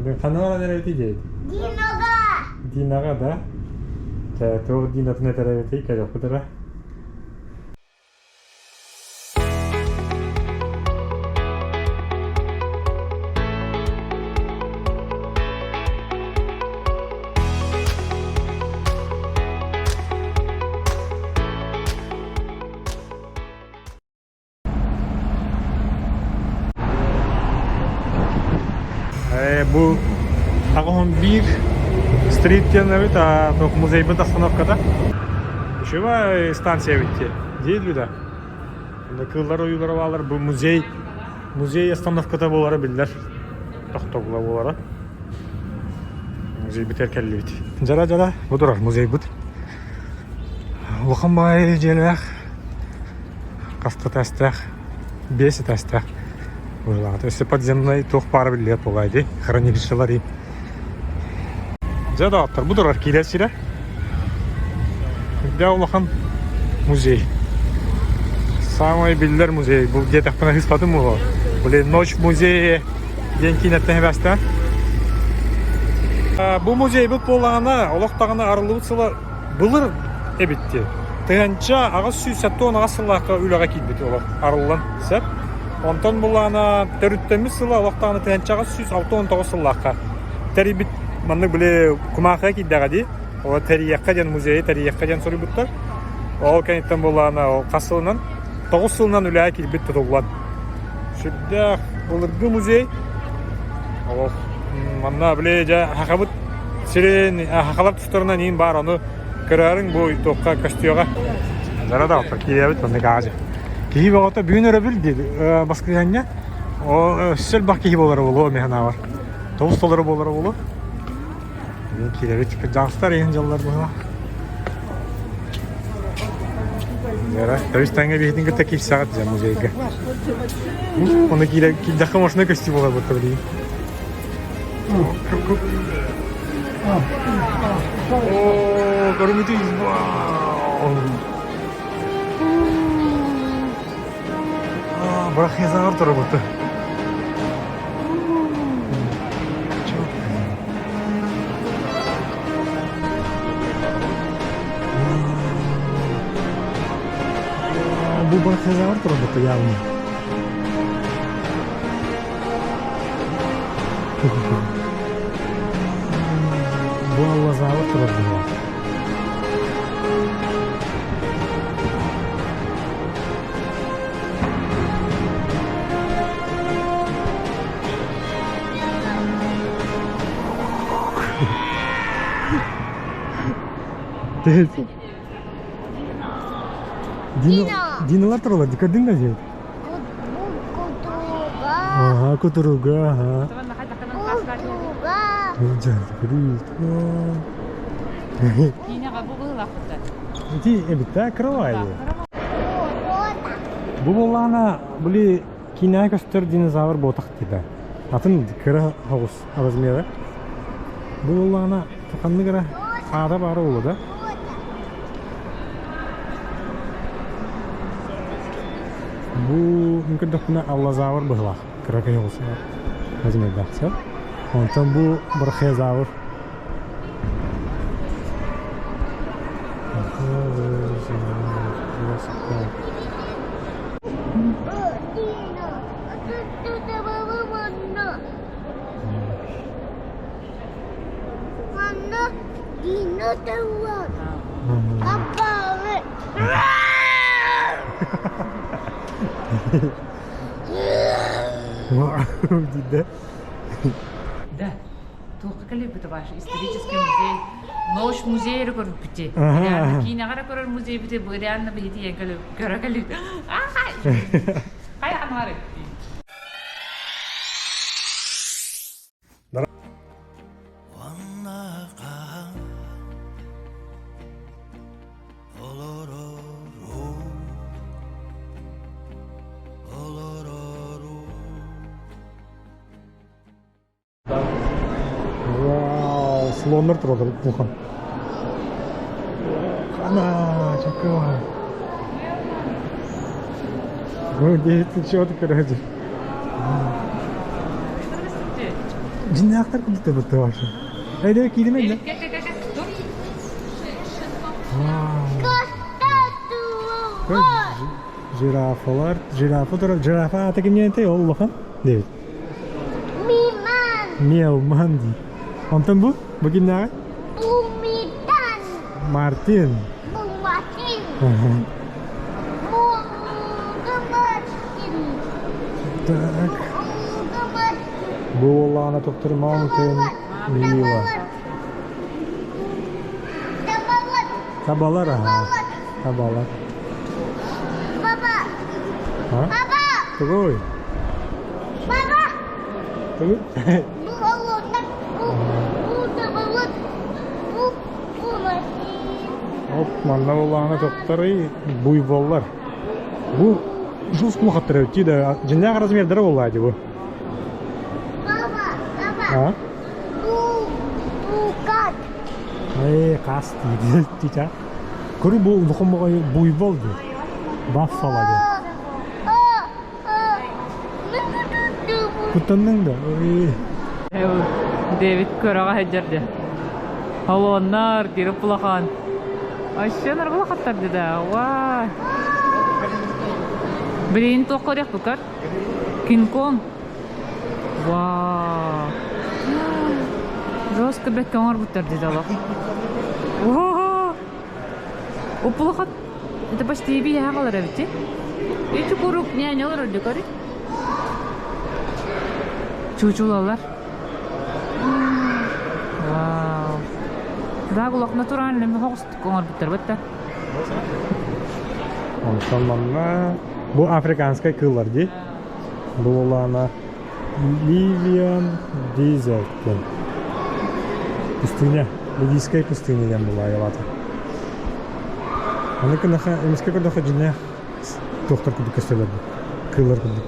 Kanala nereye gidecek? Dinaga da. Tuh Dina tuh nereye gidecek? Kayak apa tuh? Bu Akon bir street yanları da muzey bir oстановкада. Şu var stansiya bitti. Değil mi de? Bunda kıllar oyuları varlar. Bu muzey oстановкада boları bilirler. Toktogla boları. Muzey biter kelli bitti. Jara bu durar muzey bit. Okan bay jelak. Kasta tastak. Besi tastak. Если подземный тох пара билет погайды, хранилищелари. Жадаттар будурар килесире. Де улахан музей. Самый билер музей. Бу где-то на хистатым его. Были ночь в музее, день кинотеатра. Бу музей бу полана, олоқтағына арылуытсыла былыр эбитти. Тыганча ағыз сүйсәтті оны ағасылаққа үліға келбеті олар арылан сәп. Онтон булана төрүттөмү сыла вактаны тенчага 169 сыллакка. Терибит манны биле кумака киддагади. О терияка жан музей, терияка жан сорубуттар. Ол кенеттен булана о касылынан 9 сылынан үлää килбит тотулган. Шүддә булыргы музей. Ол манна биле жа хакабыт сирен хакалап туштарынан ин бар аны көрөрүң бу токка костюга. Зарада отыр онда газы. Киһи багата бүгүн өрөбүл dedi. Баскыганда о сел бак киһи болары болу механа бар. Тоғыз толары болары болу. Мен килебит жагыстар ен жаллар була. Яра, тавистанга бейтинге таких сагат за музейга. Оны килдакка машина көстү болар бу төли. О, көрүмүтү. Бірақ хезағыр тұры бұты. Бұл бірақ хезағыр тұры бұты яғын. Бұл аллазағыр тұры бұты. Dinalar turlar dikadin da je. Kuturuga. Эти это кровать. Bu bolana buli kinaya köster dinozavr botak dedi. Atın kıra havuz razmeri. Bu bolana takanlı kıra ada bara oldu. Bu mungkin dokuna allazavr bıhlaq. Kıra kaya olsa razmeri dağsa. Ondan bu bir xezavr. Dino teruak. Apa? Tidak. Да. Только коли бы это ваш исторический музей, нож музей рекорд бите. Реально кинагара рекорд музей бите, реально бите я коли. Хай анвар. Слондар тұрады бұлқан. Қана, жаққан. Дейті чоты көрәді. Cinnaklar kılıkta bıttı var. Öyle bir kelime mi? Dur. Koy, jirafalar, jirafa atı kim yente Allah'ım. Değil. Miman. Mielman değil. Ondan bu? Bu kim ne? Bumitan. Martin. Bumatin. Hı hı. Mungamatin. Tak. Mungamatin. Bu olana doktor Mountain Miwa. Tabalat. Tabalar ha. Tabalar. Baba. Ha? Baba. Tugoy. Baba. Tugoy. Bu Allah'tan. Bu tabalat. Bu matin. Hop, manna olana doktoru buyvollar. Bu жус kulak attırıyor da cinnak razmerdere olaydı bu. Baba. Baba. Ha? Bu kat. Ay kas dedi tica. Kuru bu buyvol di. Buffalo di. Kutanның da. Ой. Дэвид көрөга хаджарды. Халоннар кирип булахан. Айшанар булахаттарды да. Вай. Блин, токоряк букар. Кинг-Конг. Вау. Жестко беккамар буттарды да. Вау. Опулахат. Это почти би хагалар эвти. Эти курук нянялар өдүкөр. Чучулалар. Вау. Да гулак натуральный мохост коңар буттар бутта. Ondan manna bu afrikanskay kıllar di. Bu olana Ливиан Дезерт. Пустыня. Ливийская пустыня была явата. Аны кынаха эмиске көрдөкө жине доктор куду көстөлөр. Кыллар куду.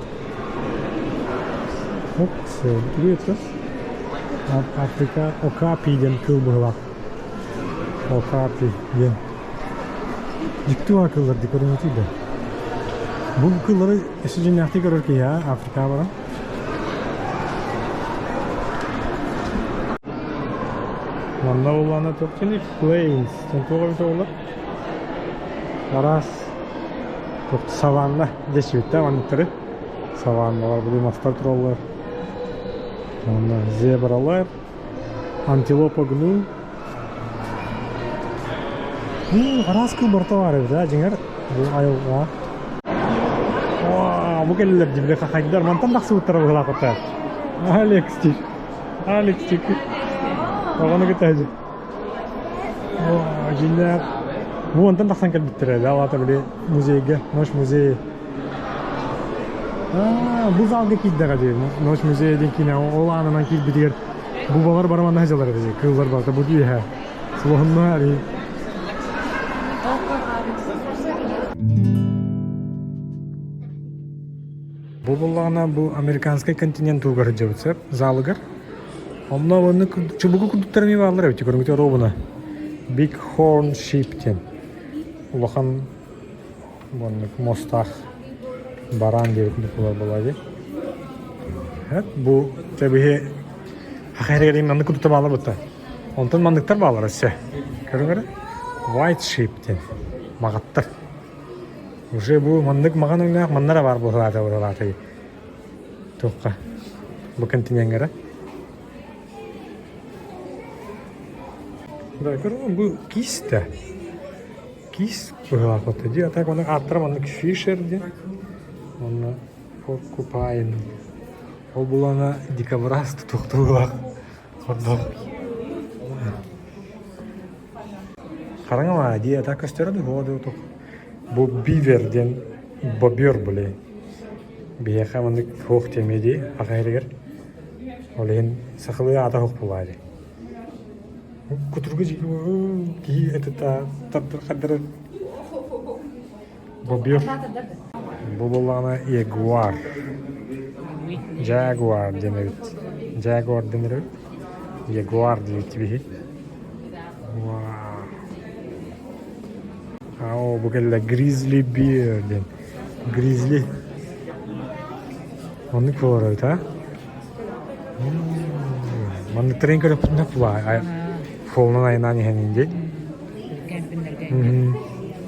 Оп, все, это. Африка Окапи ден кыл была. Окапи ден. Диктуа кыллар ди көрүнөтү да. Бул кыллары эсе жинакты көрөр ки я Африка бара. Манда улана топтыны Plains. Тентуга бит олар. Арас. Топты саванна дешвитте ванттыры. Саванналар бул мастар туралар. Аны зебралар. Антилопа гну. Арас кыл борто бар да, жиңер. Бул айылга. Вау, бу келлер дибе хакайдар мантан таксы утара була ката. Алекс тик. Оганы кетеди. О, жиннер. Бу антан таксан келбиттер да, алата биле музейге, Нож музей. Бу залга киддага же, Нож музейден кине оланынан килбидер. Бу балар барман хажалар же, кыллар барда бу дие. Слоннари. Бу булгана бу американский континент угар жабыцып, залыгар. Омна оны чубугу кудуктарми балар өтө көрүнгүтө робуна. Big Horn Sheep тен. Улахан бонник мостах баран деп булар болады. Бу табиһи хахайрыгы маны кудуктар балар бутта. Онтон мандыктар балар эсе. Көрүңөр? White Sheep тен. Магаттар. Уже бу мандык маган ойнак маннара бар булаты. Токка. Бу континенттер. Да, көрүн бу киста. Кис була кота ди ата коны аттар мандык фишер ди. Оны поркупайн. Ол булана дикабраст токтула. Хордо. Караңа ди ата көстөрөдү году ток. Бу биверден бобер буле. Бие хамандык хок темеди агайрыгер. Олен сахылы ата хок булады. Кутургы ки это таттыр хадыр. Бобер. Бу булана ягуар. Jaguar денет. Jaguar денет. Ягуар дейт би. Вау. Ау, bu kelle grizzly bear den. Grizzly. Onu kovarar ta. Манны трен көрөп напла. Фолнан айнан хенинде. Кемпиндерге.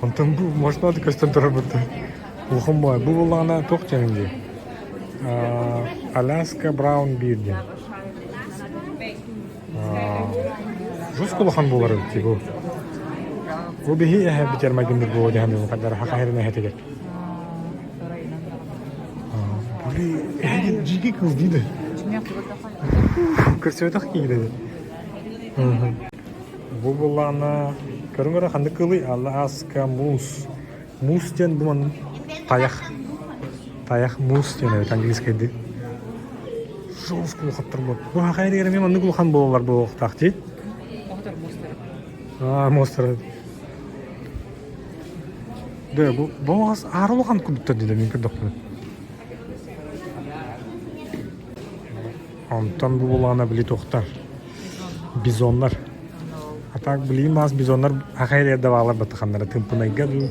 Онтон бу машинады көстөн турар бутта. Улхум бай. Бу булана ток ченинде. Аляска Браун бирде. Жус кулахан булар бит бу. Бу бихи яһа битер магындыр бу дәһәм бу кадар хакайрына хәтегер. Були эги жиги кыз диде. Көрсөтөк кийде. Бу булана көрүнгөрө ханды кылы Аляска мус. Мус ден буман таяк. Таяк мус ден английскийди. Жус кулахаттыр бу. Бу хакайрыгы мен аны кулахан болалар бу вакытта. Монстр. Да, бу боғаз арылған күбіттер дейді, мен көрдіқпін. Онтан бұл олағына білі тоқтар. Бизонлар. Атақ білейм аз бизонлар ақайрия давалар батықандары тымпынайға бұл.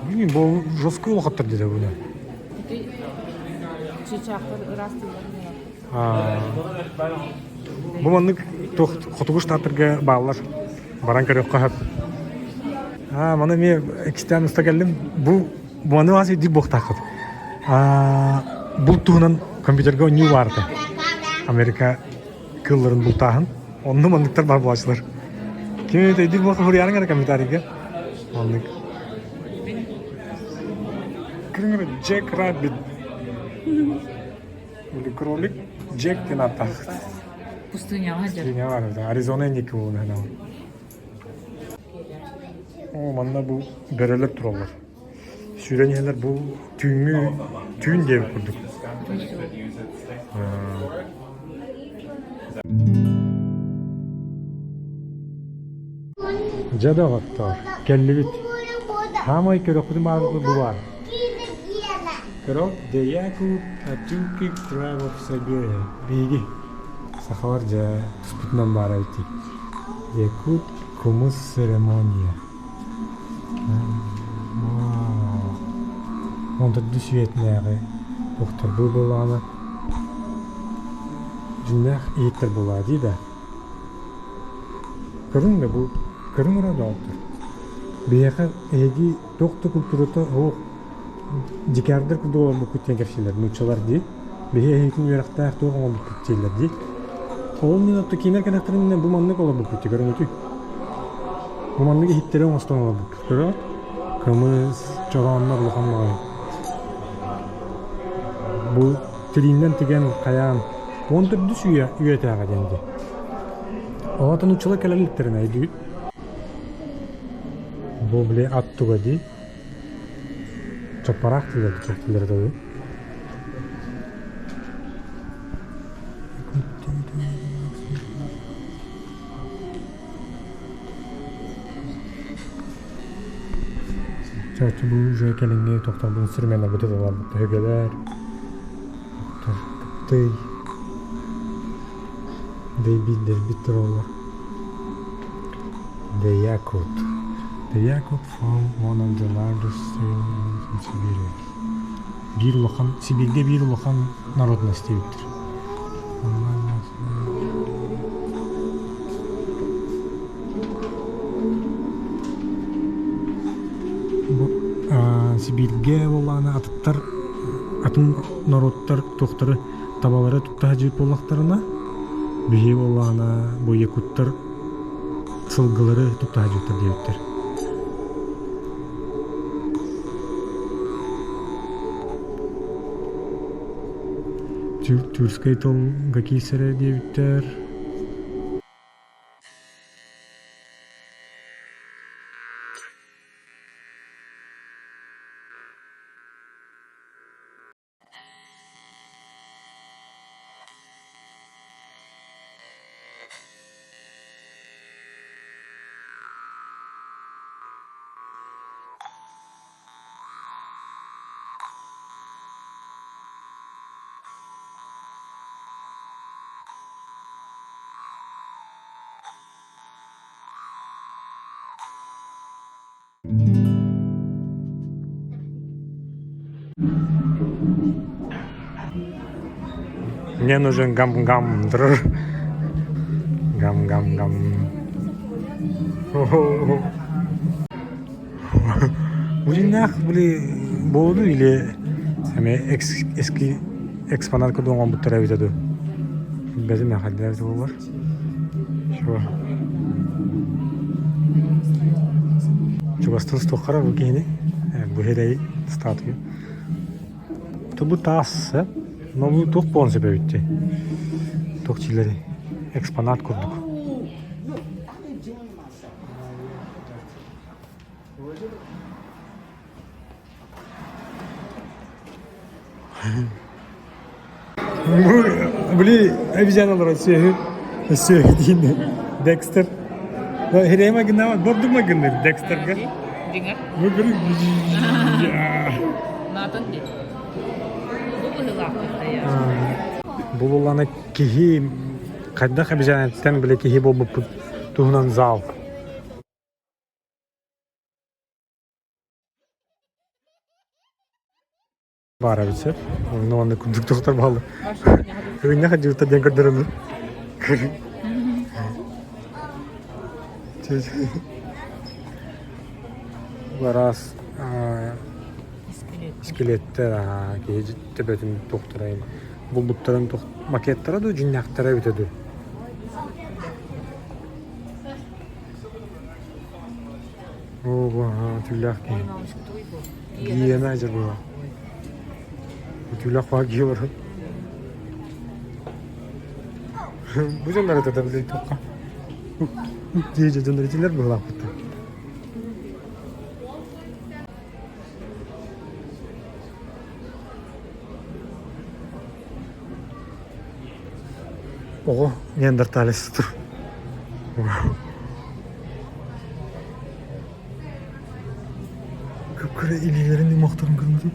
Білмейм, бұл жосқы олғаттар дейді бұны. Чечақтар ұрастылар. Бұл манның құтығыш тапырға бағалар. Баран көрек қағып. Мана мен экстен ұста келдім. Бұл маны аз едік боқтақыд. Бұл туғынан компьютерге не барды. Америка кылларын бұл тағын. Онны мандықтар бар бұлашылар. Кем өте едік боқы құрияның ғана комментарийге. Мандық. Кіріңір Джек Раббит. Бұл кролик Джек ден аттақыд. Пустыняға жер. Пустыня бар. Аризона некі болу. Манда бұл бәрелеп тұралар. Сүйренелер бұл түйін деп көрдік. Жада ғаттар, кәлі бит. Хамай көрі құдым арғы бұл бар. Көрі, деяку атюки крабов сәбе. Бейгі. Сақалар жа тұспытынан бар айти. Якут кумыс церемония. Онда дүсуетнәғі доқтар бұл боланы жүннәқ еттір болады дейді. Көрін бе бұл? Көрін ұрады алтыр. Бейеқі әйді доқты күлтұрыты оқ декардыр күлді олар бұл күттен кершелер, нүтшалар дей. Бейе әйдің өріқтәр тоғын ол бұл күттейлер дей. Ол мен отты кейнер кәнәқтірінен бұл маңнық олар бұл күтте көрін өтүй. Бұл маңнығы хиттері оңыстан олар бұл күтті көрі. Кымыз, çoğanlar luğanlığı. Bu tirinden tigen kayan, onu da düşüyor üyete ağa dendi. Oğatan uçalı keleliklerine eydi. Bu bile attığı di. Çaparak dilerdi, çok dilerdi o. Çarşı bu joy kelinge toktar bu sürmene bütün olar bu högeler. Toktar bildir bitir olar. The Yakut. The Yakut from one of the largest cities in Siberia. Bir улахан, Сибирьде bir улахан народности биттир. Сибирьге оланы атыттар, атын народтар тоқтары табалары тұтта жип болақтарына бейе оланы бұл якуттар сылғылары тұтта жиптар дейіттер. Тюркскай толға кейсері дейіттер. Мне нужен гам-гам. Гам-гам-гам. Ужинах были болду или сами эски экспонат кудуңан буттара битеду. Безим хаддер болар. Шо. Чугастын стокара бу кейни. Бу херей статуя. То бу тас, но бу тук пон себебитти. Токчилери экспонат курдук. Бли обезьяналар сөйдейді. Декстер. Херейма гына бордук ма гынды Декстерге? Деңер. Бу бир Натын де. Бұл лақта я. Бул уланы кихи кайдах обезьянаттан биле кихи болуп туһунан зал. Бара битсе, оны күндүк доктор балы. Өйнө хажырта ден көрдөрөм. Барас скелеттер кежитте бөтүн доктурайм. Бул буттарын макеттара да жиннактара бүтөдү. Ого, түллах ки. Гиена жабы. Түллах ба гиор. Бу жандар да биле токка. Дийже жандар булак бутты. Ого, неандерталец тур. Көпкөрө илилерин мактарын көрмөдүм.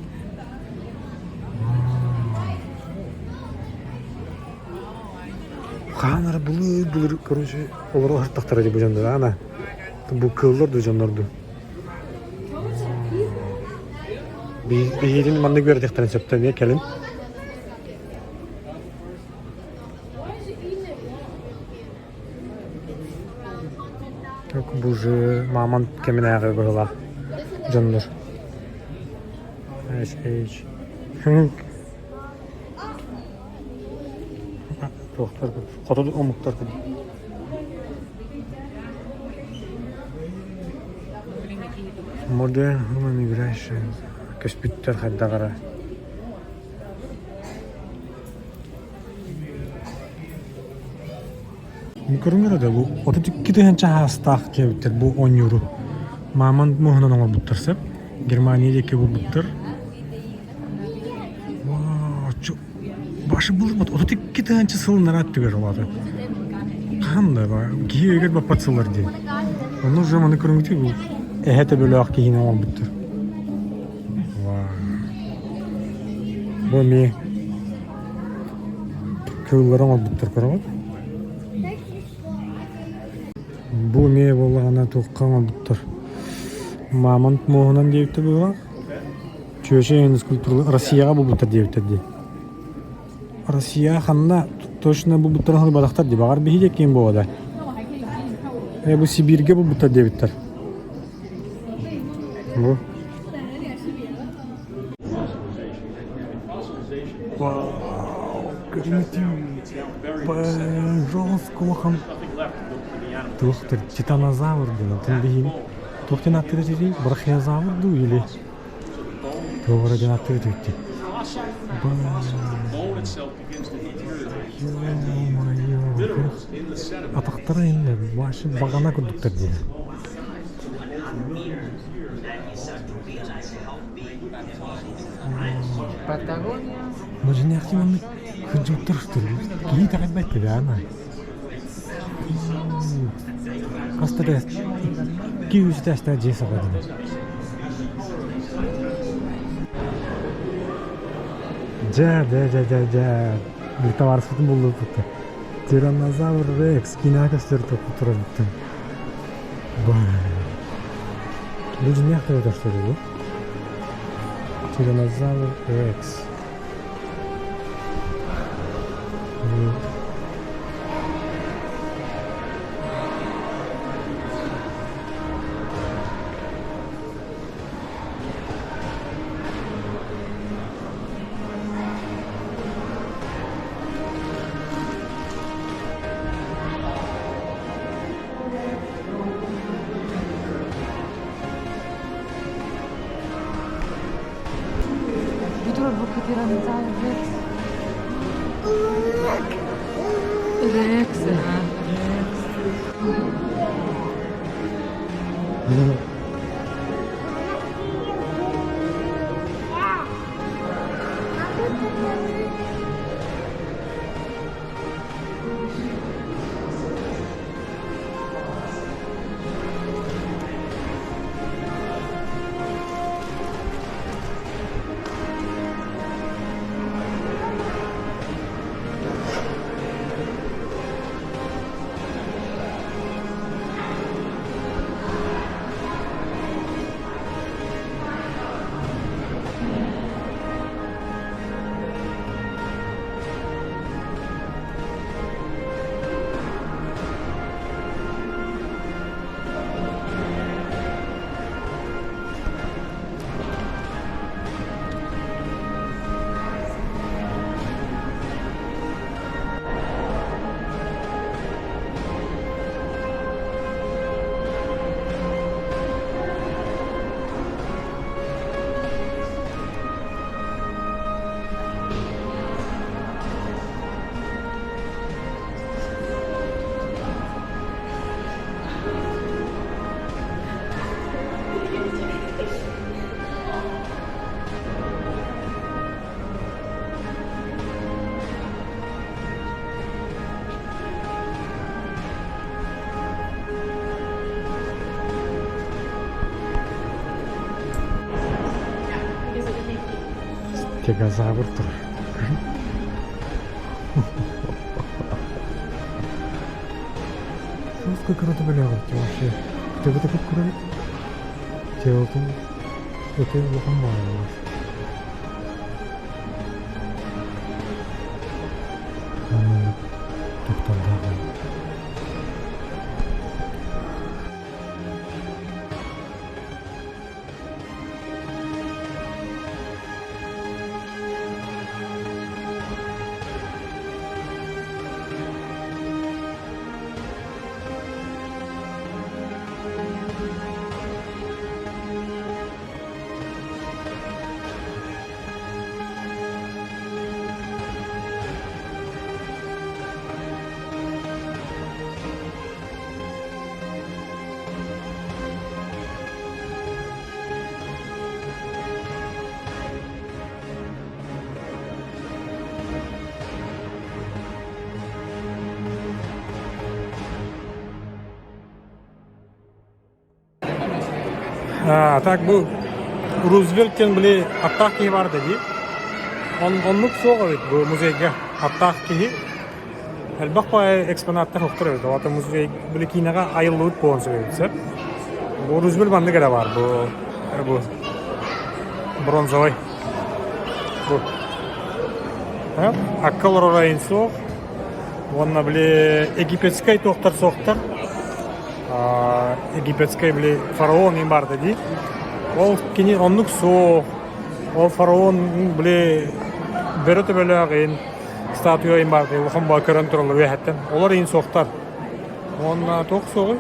Канара булыр, короче, олар артактар деп жандар, ана. Бу кыллар жандарду. Бейирин манды көрдүктен сөптөн келин. Бу же маман кеминага была жандар. Эйч. Тоқтар көп. Қатады омықтар көп. Modern human migration. Көспіттер қайдағара. Көріңдер өді, бұл 32 хастақ кебіттер, бұл 10 евро. Маман мұғынан оңыр бұттырсып, Германия деке бұл бұттыр. Başı bulur mu? 32 tane sılın narat diyor oladı. Kandı var. Giyiyor gel bak patsılar diye. Onun zamanı kurumtu bu. Ehete böyle ak giyine olan bitti. Vay. Bu mi? Köyleri ama bitti kuramat. Bu mi vallahi toqqan bitti. Mamant moğunan deyipti bu var. Çöşeğin skulpturlu Rusya'ya bu bitti deyipti diye. Россия ханна точно бу буттарын бадактар ди багар бихи кем болда. Бу Сибирге бу бутта дебиттер. Бу. Вау. Пожалуйста, хан. Доктор, титанозавр ден, тен Тоқтен аттыры жери, брахиозавр ду или. Добра ден аттыры декти. Атақтары енді башы бағана күндіктер дейді. Патагония. Но жіне ақиманды күнжіптір үстір. Кейі тағайд бәйтті бе, ана. Қастыры 200 тәсті жесі қадыны. Ja. Bir tavar sütün buldu tuttu. Tyrannosaur Rex kina gösterdi tuttu. Bu ne yapıyor bu? Tyrannosaur Rex. Kurur bu kutiranın Rex. Rex, ha. Rex. Тегозавр тур. Сколько раз были вообще? Ты вот такой курит? Делал там. Это его помало. Тоқталдағы. Так bu Roosevelt'ten bile attaq ki var dedi. Onluk soğuk evet bu muzeyge attaq ki. Elbaq bu eksponatlar hoktur evet. O muzey bile kinaga ayıllığı boğun söyleyip. Bu Roosevelt bandı kadar var bu bronzovay. Bu. Akkalor orayın soğuk. Onunla bile Egipetskay tohtar soğuktar. Египетской били фараон им бар dedi. Ол кини онлук со ол фараон били берете беле агын статуя им бар dedi. Охом ба көрөн турулу вехеттен. Олар ин соктар. Онна ток согы.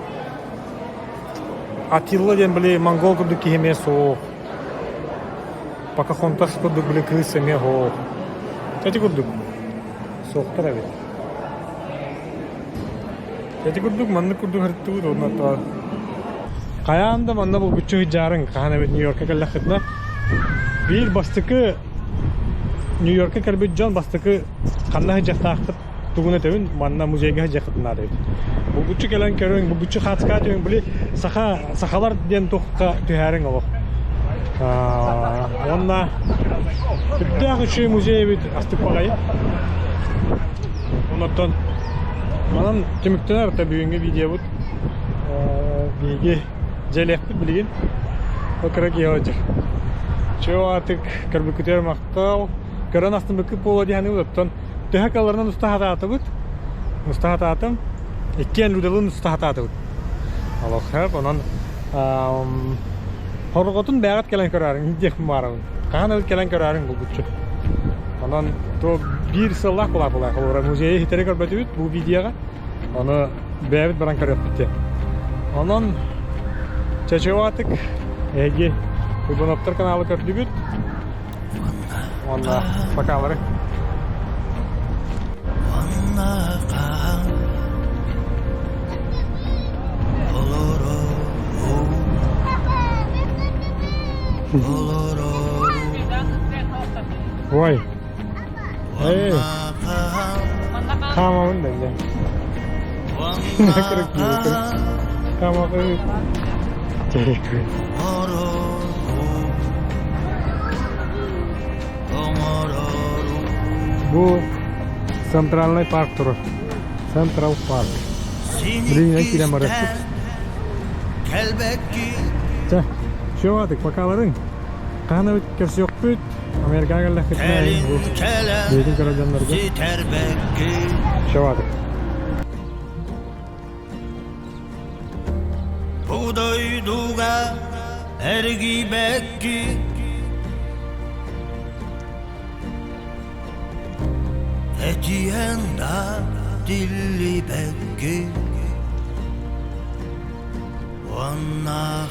Атилла ден били монгол курду кихеме со. Покахонтас курду били крысеме хо. Тети курду. Соктар evet. Тети курду манны курду хырттуу онна Kayağında bana bu bütçe jarın kahane New York'a geldi xidna. Bir bastıkı New York'a geldi John bastıkı kanna hıcaqtaqıp tuguna tevin bana muzeyge hıcaqtına dedi. Bu bütçe gelen körün bu bütçe xatqa tevin bili saxalar den toqqa tühərin oluq. Onna tübdəği şu muzey bit astık bagayı. Ondan manam kimiktener tabiyyinge video bud. Bilgi Jelekti bilgin. Okrak yağcı. Çoğu artık karbüküter maktal. Karan astım bakıp ola dihani uzaptan. Tehakalarından ustahata atıbıt. Ustahata atım. İkken ludalın ustahata atıbıt. Allah hep onun horgotun beğat gelen kararın. Hidiyek marağın. Kahan evet gelen kararın bu bütçü. Onun to bir sallah kolay. Olur müzeye hiteri karbetibit bu videoya. Onu beğat baran karıp bitti. Onun çeçevatık Ege Uybanoptar kanalı kördübüt. Valla bakaları. Vay. Hey. Kamamın da ya. Ne kırık gibi kırık. Kamam kırık. Çelik. Bu Centralny Park turu. Central Park. Birine kirem arası. Çah. Şu adık bakaların. Kana ötkesi yok büt. Amerika'ya geldik etmeyin. Bu yedim karacanları da. Şu adık. Buğdayduga ergi bekki Eciyenda dilli bekki Vanna